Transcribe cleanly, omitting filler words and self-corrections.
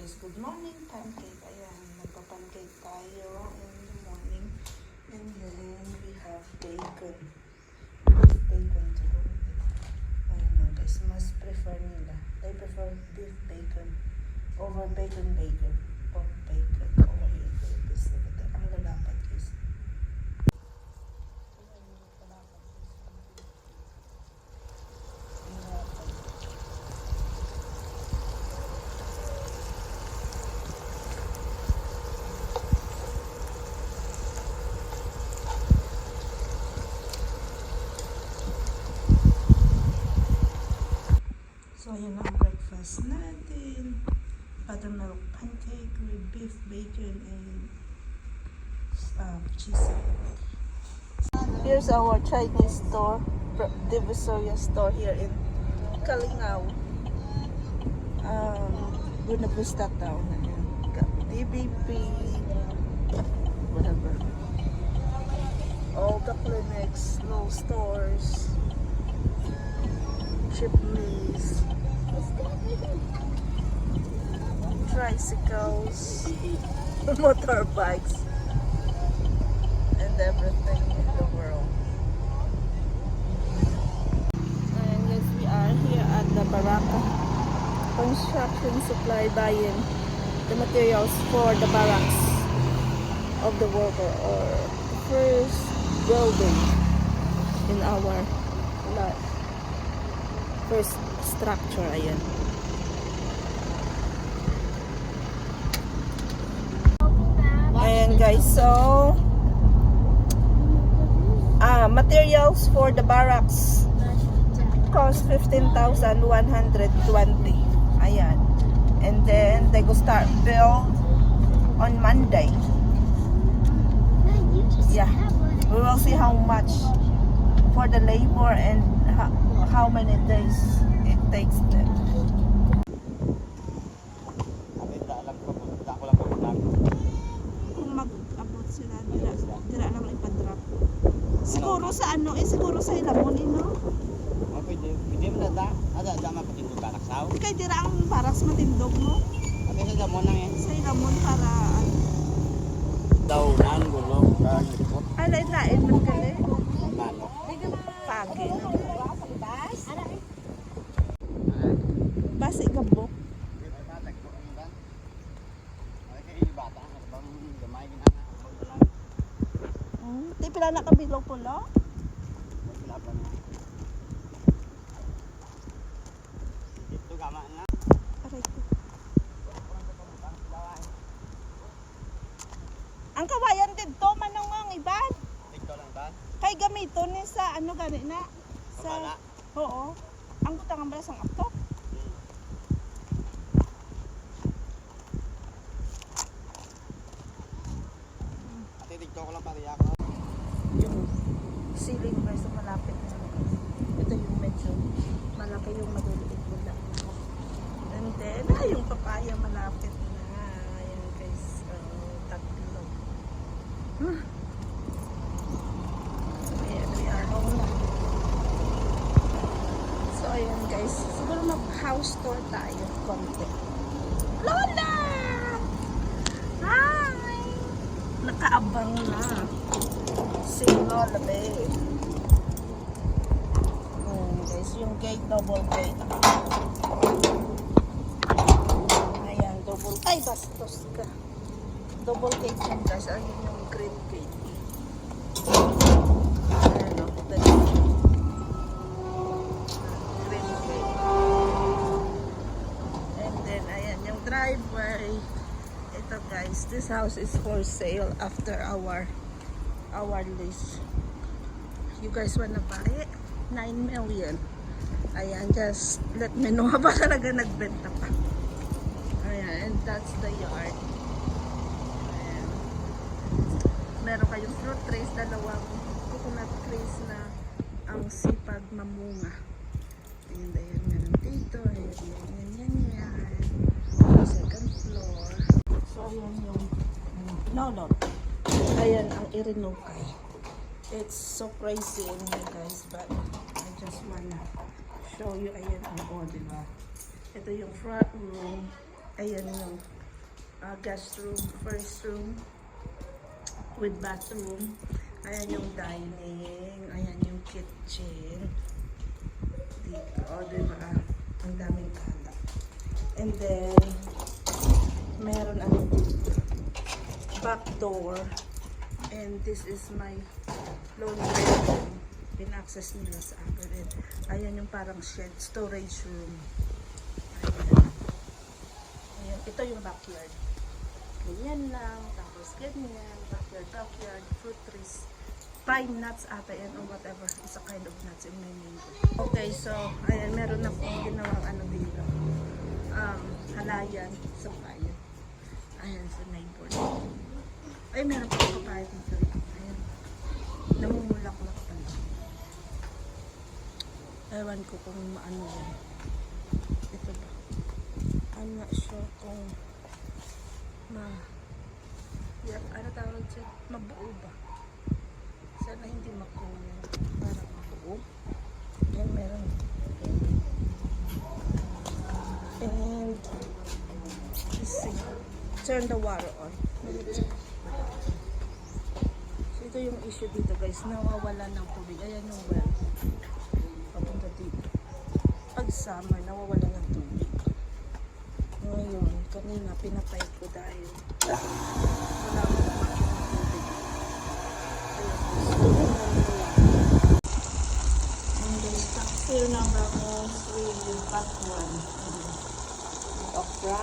guys, good morning, pancake. Ayan, magpa-pancake tayo in the morning. And then we have bacon. Bacon to go with it. Ayan guys, mas prefer nila. They prefer beef bacon over bacon. Pork bacon over here in the Philippines. Ang lalapat guys. So, ayan ang breakfast natin. Buttermilk pancake with beef, bacon, and cheese. Here's our Chinese store, Divisoria store here in Calingao. Buena Vista Town. DBP, whatever. All the clinics, no stores, chipneys, tricycles, motorbikes, and everything in the world. And yes, we are here at the barracks. Construction supply buying the materials for the barracks of the worker, or the first building in our lot. First structure, ayan. Ayan guys, so materials for the barracks cost 15,120. Ayan. And then they go start build on Monday. Yeah. We will see how much for the labor and how many days it takes them. Kung mag-abot sila, dira lang ipa-drop. Siguro sa ano siguro sa Ilamon no? Pwede mo na ada dama patindog barracks sao. Kay dira ang barracks matindog mo. Ate sa Ilamon lang Sa Ilamon para daw nan gulo ka report. Ay lain man kali. Mano. Pagi. Basi gabok. Di pila na kabilog po lo? Ito gama na. Aray ko. Ang kawayan dito manong ang iban. Dito lang ba? Kay gamito ni sa ano gani na sa Kabala. oo. Ang butang ang balas ang aptok. Ate dito ko lang pariya ko. Yung ceiling guys sa malapit na. Ito yung medyo malaki yung maliliit nila. And then, yung papaya malapit na. Ayan guys, tatlo. Ayan, we are home na. So, ayan guys, siguro mag-house tour tayo konti. Lola! Hi! Nakaabang na. Si Lola babe. Guys, yung gate, double gate. Ayan, double. Ay, bastos ka. Double gate yan guys. Ayun yung green gate. Ayan o. Green gate. And then, ayan, yung driveway. Ito guys, this house is for sale after our lease. You guys wanna buy it? 9 million. Ayan, just let me know ba talaga nagbenta pa. Ayan, and that's the yard. Ayan. Meron kayong fruit trees, dalawang coconut trees na ang sipag mamunga. And ayan, meron dito. Ayan. Second floor. So, ayan yung no. Ayan ang Irinokay. It's so crazy in here guys, but I just wanna show you. Ayan ang diba? Ito yung front room. Ayan yung guest room, first room with bathroom. Ayan yung dining, ayan yung kitchen. Dito, diba? Ang daming kalat. And then, meron ano dito, back door. And this is my laundry room. Pinaccess nila sa akin. And ayan yung parang shed, storage room. Ayan. Ayan. Ito yung backyard. Ganyan lang. Tapos ganyan. Backyard, fruit trees. Pine nuts ata yan or whatever. It's a kind of nuts in my mango. Okay, so, ayan, meron akong ginawang ano dito. Halayan sa bayan. Ayan, sa neighbor. Ay, meron pa ako papaya dito. Ayan. Namumulak-lak pala. Ewan ko kung ano yan. Ito ba? I'm not sure kung ano tawag siya? Mabuo ba? Sana hindi makuha. Parang mabuo. Ayan, meron. And let's see. Turn the water on. So ito yung issue dito guys. Nawawala ng tubig. Ayan yung well. Papunta dito. Pag summer, nawawala ng tubig. Ngayon, kanina pinapay ko dahil wala akong kumain ng tubig. And guys, here na ba ako with part 1. Okra.